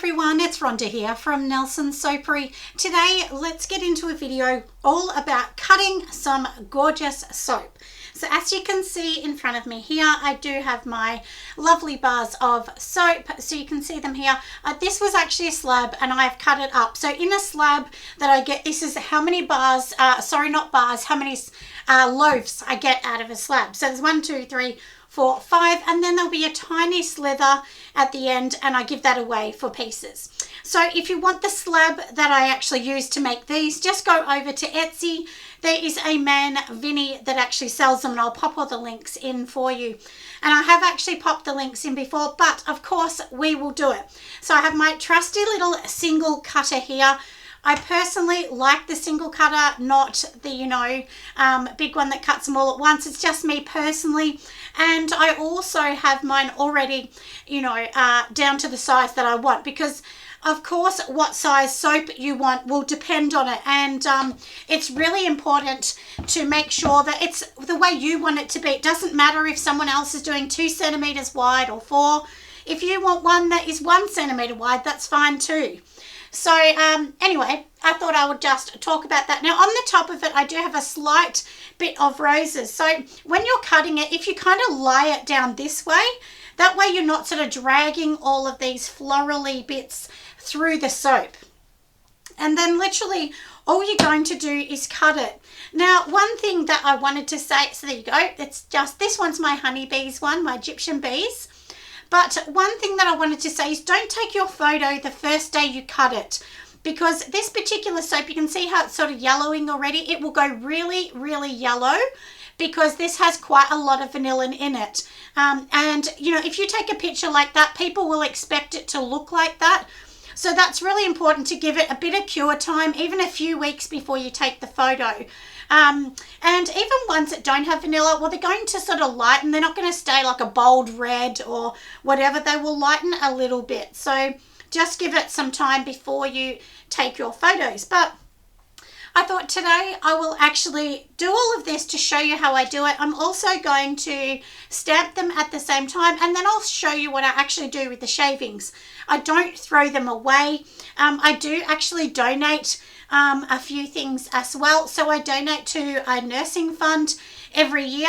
everyone, it's Rhonda here from Nelson's Soapery. Today let's get into a video all about cutting some gorgeous soap. So as you can see in front of me here, I do have my lovely bars of soap, so you can see them here. This was actually a slab and I've cut it up. So in a slab that I get, this is how many bars, sorry not bars, how many loaves I get out of a slab. So there's 1, 2, 3, 4, 5, and then there'll be a tiny slither at the end, and I give that away for pieces. So if you want the slab that I actually use to make these, just go over to Etsy. There is a man, Vinny, that actually sells them, and I'll pop all the links in for you. And I have actually popped the links in before, but of course we will do it. So I have my trusty little single cutter here. I personally like the single cutter, not the, big one that cuts them all at once. It's just me personally. And I also have mine already, down to the size that I want, because of course what size soap you want will depend on it. And it's really important to make sure that it's the way you want it to be. It doesn't matter if someone else is doing 2 centimeters wide or 4. If you want one that is 1 centimeter wide, that's fine too. So anyway, I thought I would just talk about that. Now on the top of it, I do have a slight bit of roses. So when you're cutting it, if you kind of lie it down this way, that way you're not sort of dragging all of these florally bits through the soap. And then literally all you're going to do is cut it. Now, one thing that I wanted to say, so there you go. It's just, this one's my honeybees one, my Egyptian bees. But one thing that I wanted to say is don't take your photo the first day you cut it, because this particular soap, you can see how it's sort of yellowing already. It will go really, really yellow because this has quite a lot of vanillin in it. If you take a picture like that, people will expect it to look like that. So that's really important to give it a bit of cure time, even a few weeks before you take the photo. And even ones that don't have vanilla, well, they're going to sort of lighten. They're not going to stay like a bold red or whatever. They will lighten a little bit. So just give it some time before you take your photos. But I thought today I will actually do all of this to show you how I do it. I'm also going to stamp them at the same time, and then I'll show you what I actually do with the shavings. I don't throw them away. I do actually donate a few things as well. So I donate to a nursing fund every year.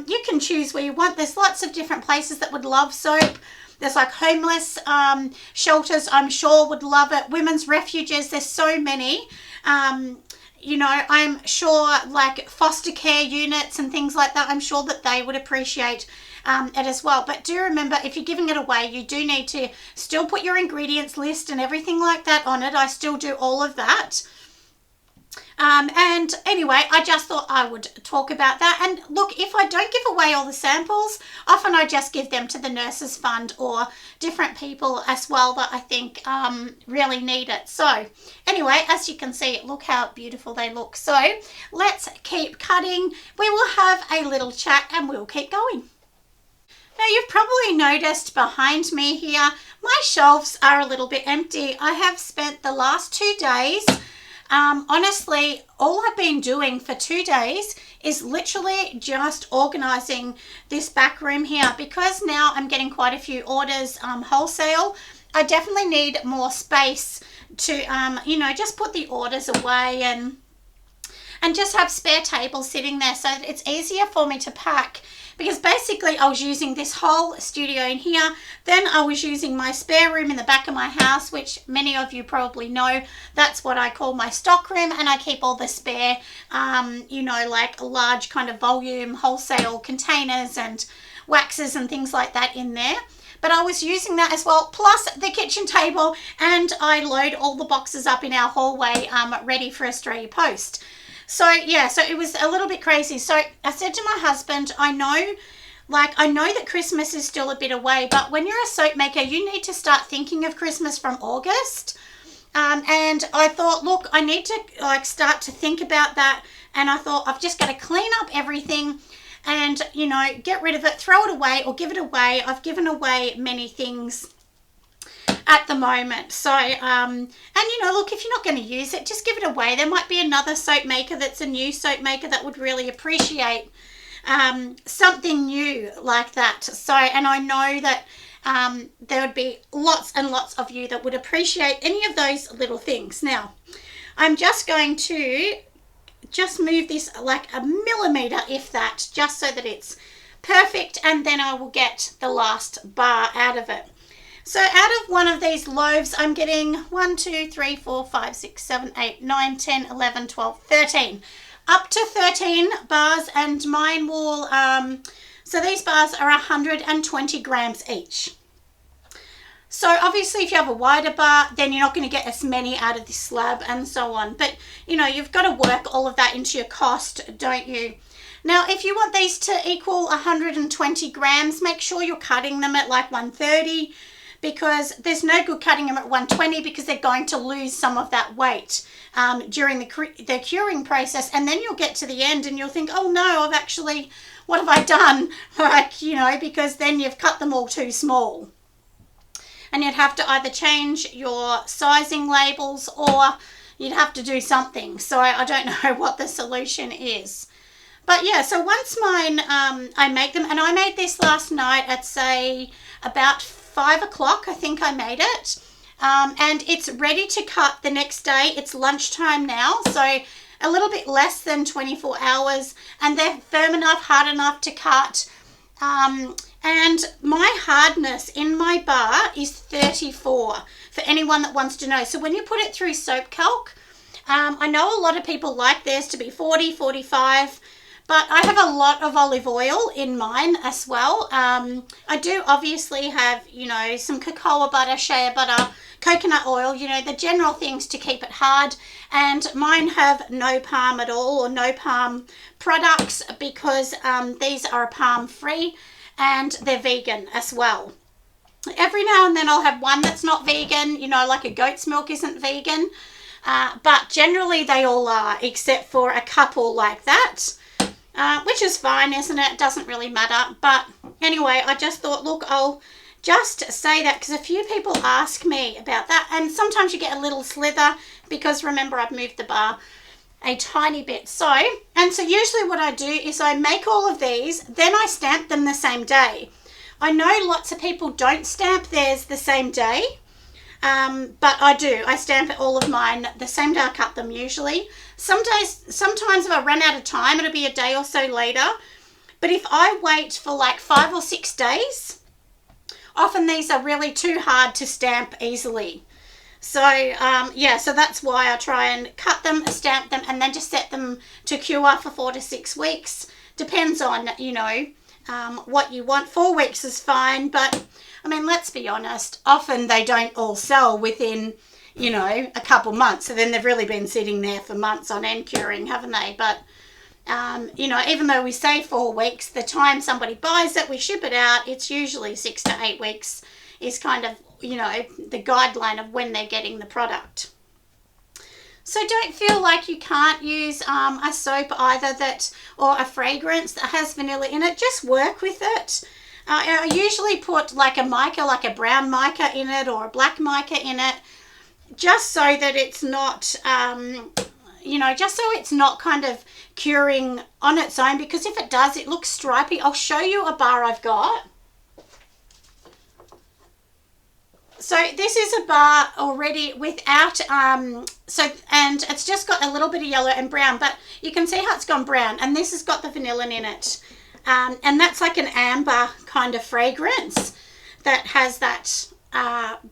You can choose where you want. There's lots of different places that would love soap. There's like homeless shelters, I'm sure would love it. Women's refuges, there's so many. I'm sure like foster care units and things like that, I'm sure that they would appreciate it as well. But do remember, if you're giving it away, you do need to still put your ingredients list and everything like that on it. I still do all of that. And anyway, I just thought I would talk about that. And look, if I don't give away all the samples, often I just give them to the Nurses Fund or different people as well that I think really need it. So anyway, as you can see, look how beautiful they look. So let's keep cutting. We will have a little chat and we'll keep going. Now you've probably noticed behind me here, my shelves are a little bit empty. I have spent the last 2 days honestly, all I've been doing for 2 days is literally just organizing this back room here, because now I'm getting quite a few orders wholesale. I definitely need more space to, just put the orders away and just have spare tables sitting there so that it's easier for me to pack. Because basically I was using this whole studio in here, then I was using my spare room in the back of my house, which many of you probably know, that's what I call my stock room, and I keep all the spare, like large kind of volume wholesale containers and waxes and things like that in there. But I was using that as well, plus the kitchen table, and I load all the boxes up in our hallway ready for Australia Post. So yeah, so it was a little bit crazy. So I said to my husband, I know that Christmas is still a bit away, but when you're a soap maker, you need to start thinking of Christmas from August. And I thought, look, I need to start to think about that. And I thought, I've just got to clean up everything and, get rid of it, throw it away or give it away. I've given away many things at the moment. So, look, if you're not going to use it, just give it away. There might be another soap maker that's a new soap maker that would really appreciate something new like that. So, and I know that there would be lots and lots of you that would appreciate any of those little things. Now, I'm just going to just move this like a millimeter, if that, just so that it's perfect, and then I will get the last bar out of it. So out of one of these loaves, I'm getting 1, 2, 3, 4, 5, 6, 7, 8, 9, 10, 11, 12, 13. Up to 13 bars, and mine will, so these bars are 120 grams each. So obviously if you have a wider bar, then you're not going to get as many out of this slab and so on. But, you know, you've got to work all of that into your cost, don't you? Now, if you want these to equal 120 grams, make sure you're cutting them at like 130, because there's no good cutting them at 120 because they're going to lose some of that weight during the curing process. And then you'll get to the end and you'll think, oh no, I've actually, what have I done? Like, you know, because then you've cut them all too small. And you'd have to either change your sizing labels or you'd have to do something. So I don't know what the solution is. But yeah, so once mine, I make them, and I made this last night at, say, about 5 o'clock, I think I made it. And it's ready to cut the next day. It's lunchtime now, so a little bit less than 24 hours. And they're firm enough, hard enough to cut. And my hardness in my bar is 34, for anyone that wants to know. So when you put it through soap calc, I know a lot of people like theirs to be 40, 45, but I have a lot of olive oil in mine as well. I do obviously have, you know, some cocoa butter, shea butter, coconut oil, you know, the general things to keep it hard. And mine have no palm at all, or no palm products, because these are palm free and they're vegan as well. Every now and then I'll have one that's not vegan, you know, like a goat's milk isn't vegan. But generally they all are, except for a couple like that. Which is fine, isn't it? It doesn't really matter. But anyway, I just thought, look, I'll just say that because a few people ask me about that. And sometimes you get a little slither because, remember, I've moved the bar a tiny bit. So usually what I do is I make all of these, then I stamp them the same day. I know lots of people don't stamp theirs the same day. But I do. I stamp all of mine the same day I cut them usually. Sometimes if I run out of time, it'll be a day or so later. But if I wait for like 5 or 6 days, often these are really too hard to stamp easily. So, yeah, so that's why I try and cut them, stamp them, and then just set them to cure for 4 to 6 weeks. Depends on, you know, what you want. 4 weeks is fine, but I mean, let's be honest, often they don't all sell within, you know, a couple months. So then they've really been sitting there for months on end curing, haven't they? But, you know, even though we say 4 weeks, the time somebody buys it, we ship it out, it's usually 6 to 8 weeks is kind of, you know, the guideline of when they're getting the product. So don't feel like you can't use a soap either or a fragrance that has vanilla in it. Just work with it. I usually put like a mica, like a brown mica in it or a black mica in it, just so that it's not, you know, just so it's not kind of curing on its own, because if it does, it looks stripy. I'll show you a bar I've got. So this is a bar already without, and it's just got a little bit of yellow and brown, but you can see how it's gone brown, and this has got the vanilla in it. And that's like an amber kind of fragrance that has that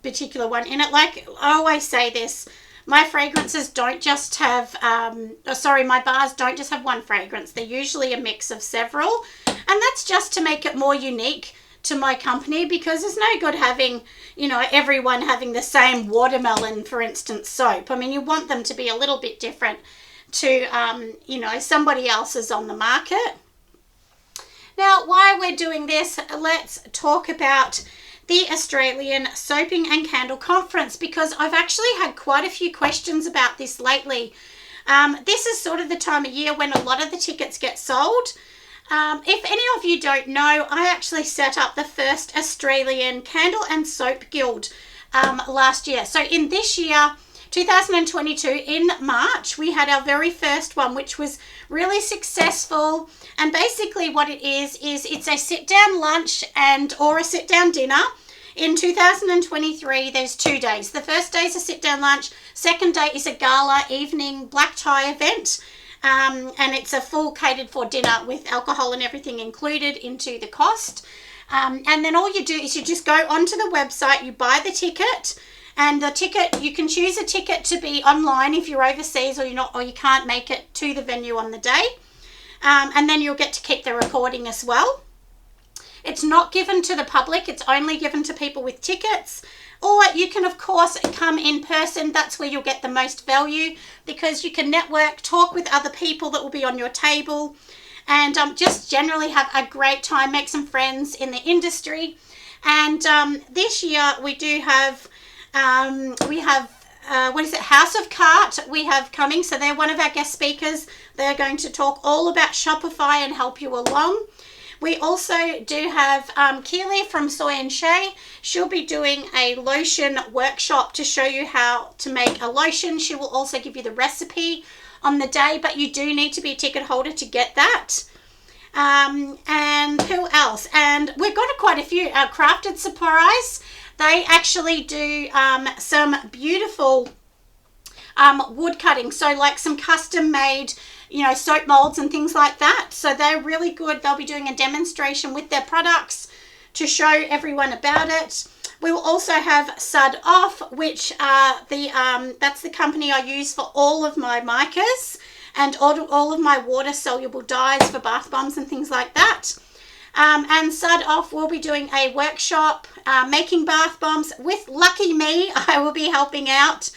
particular one in it. Like I always say this, my fragrances don't just have, my bars don't just have one fragrance. They're usually a mix of several. And that's just to make it more unique to my company, because there's no good having, you know, everyone having the same watermelon, for instance, soap. I mean, you want them to be a little bit different to, you know, somebody else's on the market. Now, while we're doing this, let's talk about the Australian Soaping and Candle Conference, because I've actually had quite a few questions about this lately. This is sort of the time of year when a lot of the tickets get sold. If any of you don't know, I actually set up the first Australian Candle and Soap Guild last year. So in this year, 2022, in March, we had our very first one, which was really successful. And basically what it is it's a sit-down lunch or a sit-down dinner. in 2023, there's 2 days. The first day is a sit-down lunch. Second day is a gala evening black tie event. And it's a full catered for dinner with alcohol and everything included into the cost. And then all you do is you just go onto the website, you buy the ticket, and the ticket, you can choose a ticket to be online if you're overseas or you can't make it to the venue on the day. And then you'll get to keep the recording as well. It's not given to the public, it's only given to people with tickets. Or you can, of course, come in person. That's where you'll get the most value, because you can network, talk with other people that will be on your table, and just generally have a great time, make some friends in the industry. And this year we do have, House of Cart we have coming. So they're one of our guest speakers. They're going to talk all about Shopify and help you along. We also do have Keely from Soy and Shay. She'll be doing a lotion workshop to show you how to make a lotion. She will also give you the recipe on the day, but you do need to be a ticket holder to get that. And who else? And we've got quite a few. Crafted Surprise. They actually do some beautiful wood cutting. So like some custom made, soap molds and things like that. So they're really good. They'll be doing a demonstration with their products to show everyone about it. We will also have Sud Off, which that's the company I use for all of my micas and all of my water soluble dyes for bath bombs and things like that. And Sud Off will be doing a workshop making bath bombs with lucky me. I will be helping out.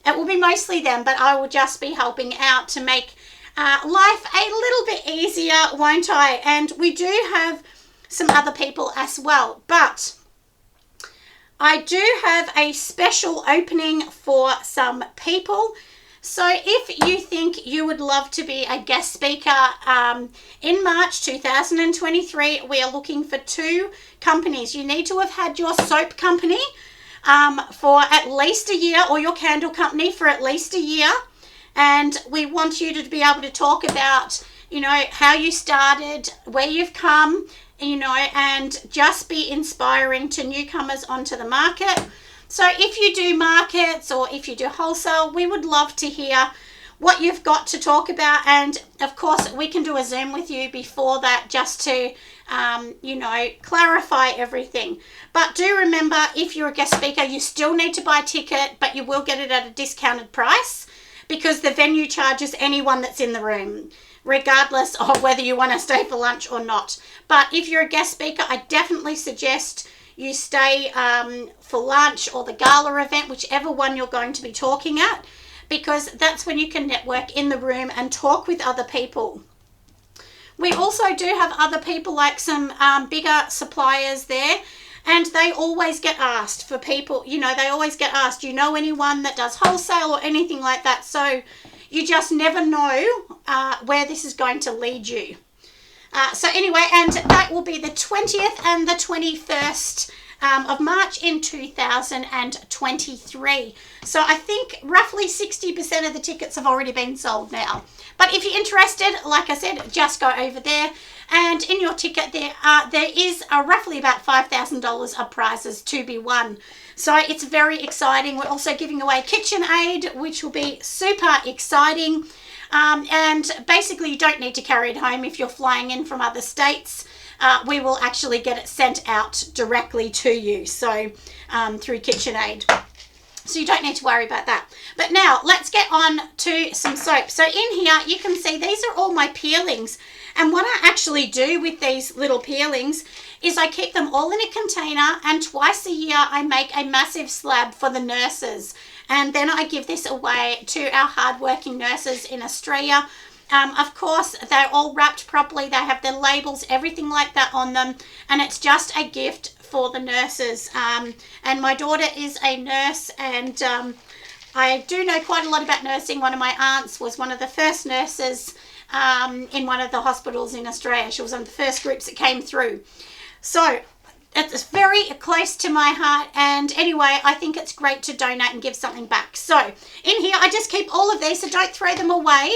It will be mostly them, but I will just be helping out to make life a little bit easier, won't I? And we do have some other people as well, but I do have a special opening for some people. So if you think you would love to be a guest speaker in March 2023, we are looking for 2 companies. You need to have had your soap company for at least a year, or your candle company for at least a year. And we want you to be able to talk about, how you started, where you've come, and just be inspiring to newcomers onto the market. So if you do markets or if you do wholesale, we would love to hear what you've got to talk about. And of course, we can do a Zoom with you before that just to, clarify everything. But do remember, if you're a guest speaker, you still need to buy a ticket, but you will get it at a discounted price, because the venue charges anyone that's in the room, regardless of whether you want to stay for lunch or not. But if you're a guest speaker, I definitely suggest you stay for lunch or the gala event, whichever one you're going to be talking at, because that's when you can network in the room and talk with other people. We also do have other people, like some bigger suppliers there, and they always get asked for people, they always get asked, do you know anyone that does wholesale or anything like that? So you just never know where this is going to lead you. So anyway, and that will be the 20th and the 21st of March in 2023. So I think roughly 60% of the tickets have already been sold now. But if you're interested, like I said, just go over there. And in your ticket there is roughly about $5,000 of prizes to be won. So it's very exciting. We're also giving away KitchenAid, which will be super exciting. And basically you don't need to carry it home if you're flying in from other states. We will actually get it sent out directly to you, so through KitchenAid. So you don't need to worry about that. But now let's get on to some soap. So in here you can see these are all my peelings. And what I actually do with these little peelings is I keep them all in a container, and twice a year I make a massive slab for the nurses. And then I give this away to our hardworking nurses in Australia. Of course, they're all wrapped properly. They have their labels, everything like that on them. And it's just a gift for the nurses. And my daughter is a nurse, and I do know quite a lot about nursing. One of my aunts was one of the first nurses in one of the hospitals in Australia. She was one of the first groups that came through. So it's very close to my heart, and anyway, I think it's great to donate and give something back. So in here I just keep all of these, so don't throw them away.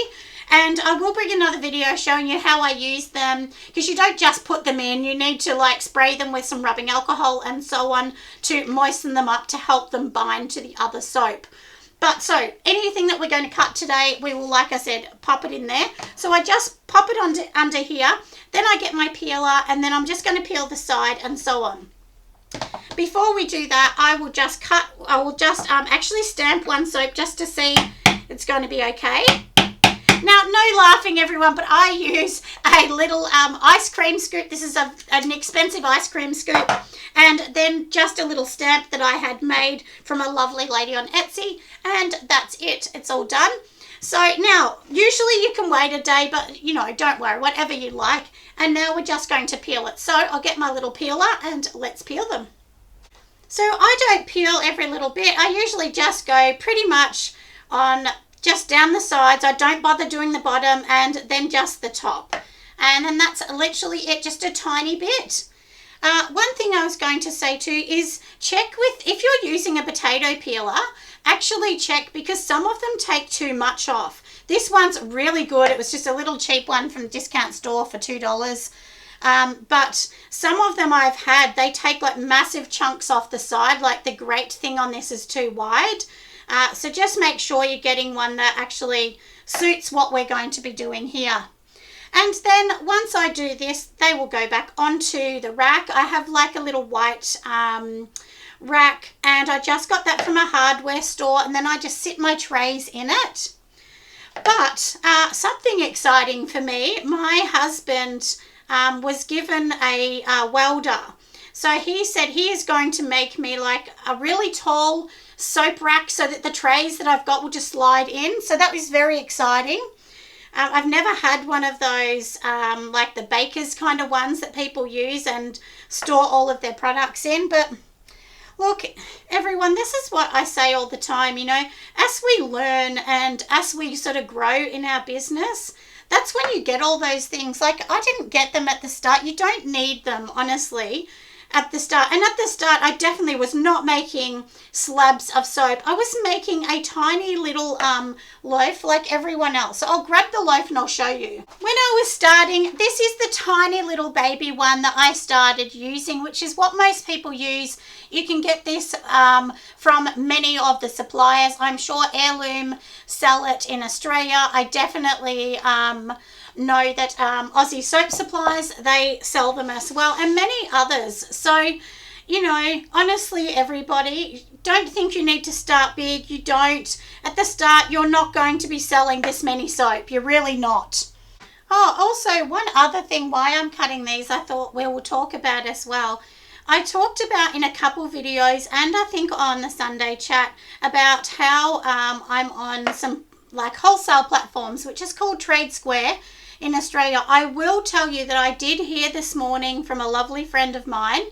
And I will bring another video showing you how I use them, because you don't just put them in, you need to like spray them with some rubbing alcohol and so on to moisten them up to help them bind to the other soap. But so anything that we're going to cut today, we will, like I said, pop it in there. So I just pop it under here, then I get my peeler, and then I'm just going to peel the side and so on. Before we do that, I will just actually stamp one soap just to see it's going to be okay. Now, no laughing everyone, but I use a little ice cream scoop. This is an expensive ice cream scoop, and then just a little stamp that I had made from a lovely lady on Etsy, and that's it. It's all done. So now, usually you can wait a day, but you know, don't worry, whatever you like. And now we're just going to peel it. So I'll get my little peeler and let's peel them. So I don't peel every little bit. I usually just go pretty much on just down the sides. I don't bother doing the bottom, and then just the top. And then that's literally it, just a tiny bit. One thing I was going to say too is check with, if you're using a potato peeler, actually check, because some of them take too much off. This one's really good. It was just a little cheap one from the discount store for $2. But some of them I've had, they take like massive chunks off the side. Like the grate thing on this is too wide. So just make sure you're getting one that actually suits what we're going to be doing here. And then once I do this, they will go back onto the rack. I have like a little white rack, and I just got that from a hardware store, and then I just sit my trays in it. But something exciting for me, my husband was given a welder. So he said he is going to make me like a really tall soap rack so that the trays that I've got will just slide in. So that was very exciting. I've never had one of those like the baker's kind of ones that people use and store all of their products in. But look, everyone, this is what I say all the time, you know, as we learn and as we sort of grow in our business, that's when you get all those things. Like I didn't get them at the start. You don't need them, honestly, at the start. And at the start, I definitely was not making slabs of soap. I was making a tiny little loaf like everyone else. So I'll grab the loaf and I'll show you. When I was starting, this is the tiny little baby one that I started using, which is what most people use. You can get this from many of the suppliers. I'm sure Heirloom sell it in Australia. I definitely know that Aussie Soap Supplies, they sell them as well, and many others. So, you know, honestly, everybody, don't think you need to start big. You don't. At the start, you're not going to be selling this many soap. You're really not. Oh, also, one other thing why I'm cutting these, I thought we will talk about as well. I talked about in a couple videos, and I think on the Sunday chat, about how I'm on some like wholesale platforms, which is called Trade Square in Australia. I will tell you that I did hear this morning from a lovely friend of mine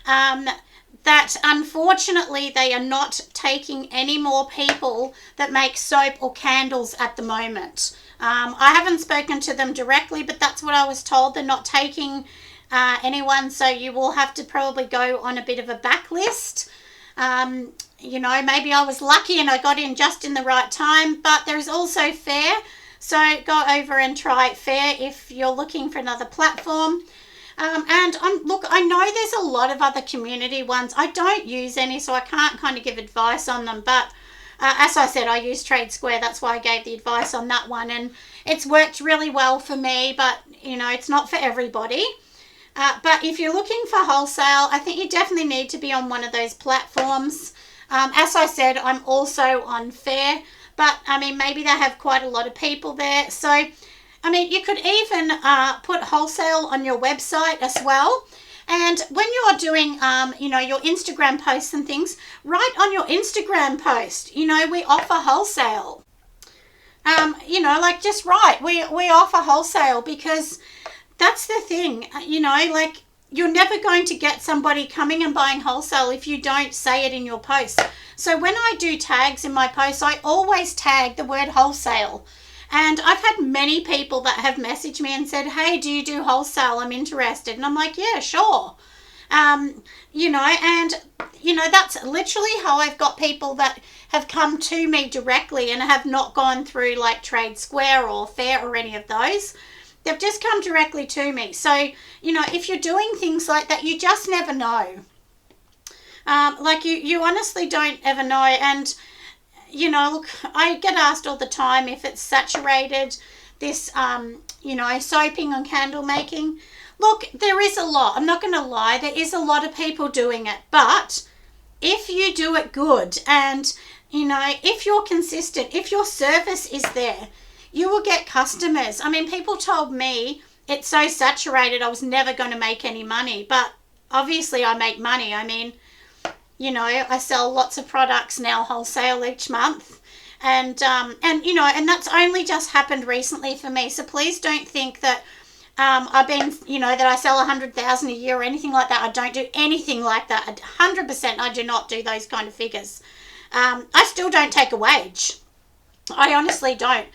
that unfortunately they are not taking any more people that make soap or candles at the moment. I haven't spoken to them directly, but that's what I was told. They're not taking anyone, so you will have to probably go on a bit of a backlist. You know, maybe I was lucky and I got in just in the right time, but there's also Fair. So go over and try Fair if you're looking for another platform. And look, I know there's a lot of other community ones. I don't use any, so I can't kind of give advice on them. But as I said, I use Trade Square. That's why I gave the advice on that one. And it's worked really well for me, but, you know, it's not for everybody. But if you're looking for wholesale, I think you definitely need to be on one of those platforms. As I said, I'm also on Fair, but I mean, maybe they have quite a lot of people there. So, I mean, you could even put Wholesale on your website as well. And when you're doing, you know, your Instagram posts and things, write on your Instagram post, you know, we offer wholesale. You know, like just write, we offer wholesale, because that's the thing, you know, like you're never going to get somebody coming and buying wholesale if you don't say it in your post. So when I do tags in my posts, I always tag the word wholesale. And I've had many people that have messaged me and said, hey, do you do wholesale? I'm interested. And I'm like, yeah, sure. You know, and, you know, that's literally how I've got people that have come to me directly and have not gone through like Trade Square or Fair or any of those. They've just come directly to me. So, you know, if you're doing things like that, you just never know. Like you honestly don't ever know. And, you know, look, I get asked all the time if it's saturated, this, you know, soaping and candle making. Look, there is a lot. I'm not going to lie. There is a lot of people doing it. But if you do it good and, you know, if you're consistent, if your service is there, you will get customers. I mean, people told me it's so saturated I was never going to make any money. But obviously I make money. I mean, you know, I sell lots of products now wholesale each month. And you know, and that's only just happened recently for me. So please don't think that I've been, you know, that I sell 100,000 a year or anything like that. I don't do anything like that. 100% I do not do those kind of figures. I still don't take a wage. I honestly don't.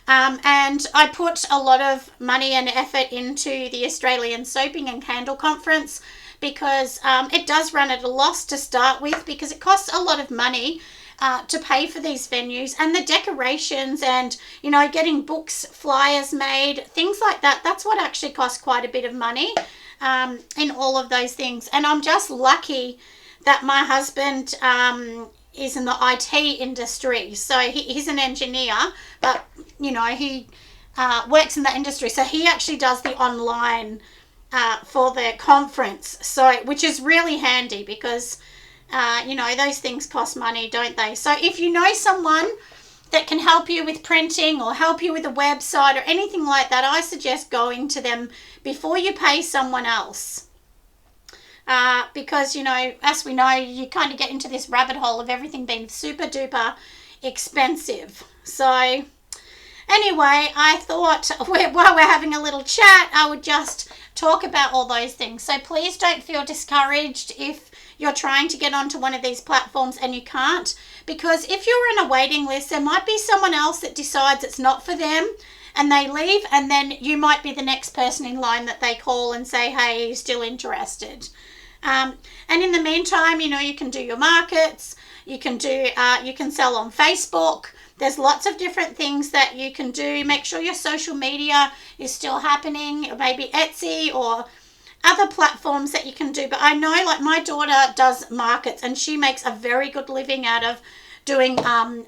And I put a lot of money and effort into the Australian Soaping and Candle Conference because it does run at a loss to start with because it costs a lot of money to pay for these venues and the decorations and, you know, getting books, flyers made, things like that. That's what actually costs quite a bit of money in all of those things. And I'm just lucky that my husband is in the IT industry. So he's an engineer, but, you know, he works in that industry. So he actually does the online for the conference, so which is really handy because you know, those things cost money, don't they? So if you know someone that can help you with printing or help you with a website or anything like that, I suggest going to them before you pay someone else. Because, you know, as we know, you kind of get into this rabbit hole of everything being super duper expensive. So anyway, I thought while we're having a little chat, I would just talk about all those things. So please don't feel discouraged if you're trying to get onto one of these platforms and you can't, because if you're in a waiting list, there might be someone else that decides it's not for them and they leave, and then you might be the next person in line that they call and say, hey, are you still interested? And in the meantime, you know, you can do your markets, you can sell on Facebook. There's lots of different things that you can do. Make sure your social media is still happening, or maybe Etsy or other platforms that you can do. But I know, like, my daughter does markets and she makes a very good living out of doing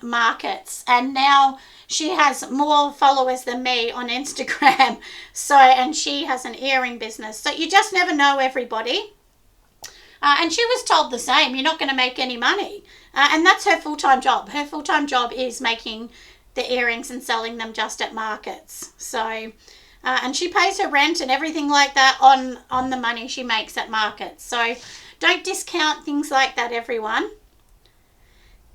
markets, and now she has more followers than me on Instagram. So, and she has an earring business. So you just never know, everybody. And she was told the same, you're not going to make any money. And that's her full-time job. Her full-time job is making the earrings and selling them just at markets. So and she pays her rent and everything like that on the money she makes at markets. So don't discount things like that, everyone.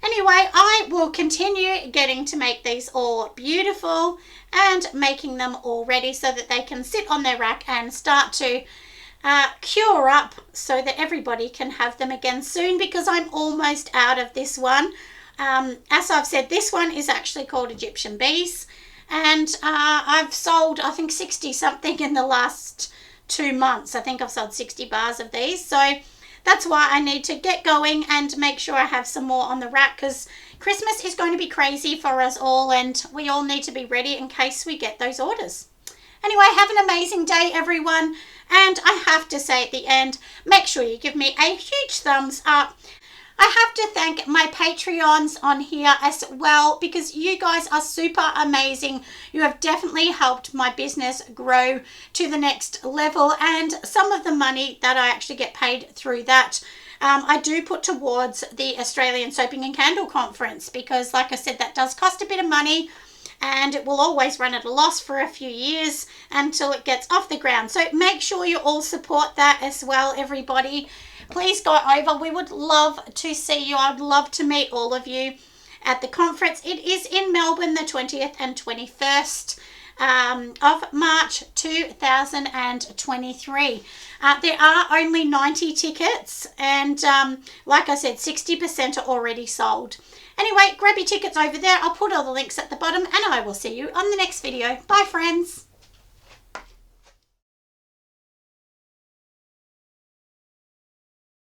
Anyway, I will continue getting to make these all beautiful and making them all ready so that they can sit on their rack and start to cure up so that everybody can have them again soon, because I'm almost out of this one. As I've said, this one is actually called Egyptian Beez. And I've sold, I think, 60 something in the last 2 months. I think I've sold 60 bars of these. So that's why I need to get going and make sure I have some more on the rack, because Christmas is going to be crazy for us all and we all need to be ready in case we get those orders. Anyway, have an amazing day, everyone. And I have to say at the end, make sure you give me a huge thumbs up. I have to thank my Patreons on here as well, because you guys are super amazing. You have definitely helped my business grow to the next level, and some of the money that I actually get paid through that I do put towards the Australian Soaping and Candle Conference, because like I said, that does cost a bit of money and it will always run at a loss for a few years until it gets off the ground. So make sure you all support that as well, everybody. Please go over. We would love to see you. I'd love to meet all of you at the conference. It is in Melbourne, the 20th and 21st of March 2023. There are only 90 tickets, and like I said, 60% are already sold. Anyway, grab your tickets over there. I'll put all the links at the bottom, and I will see you on the next video. Bye, friends.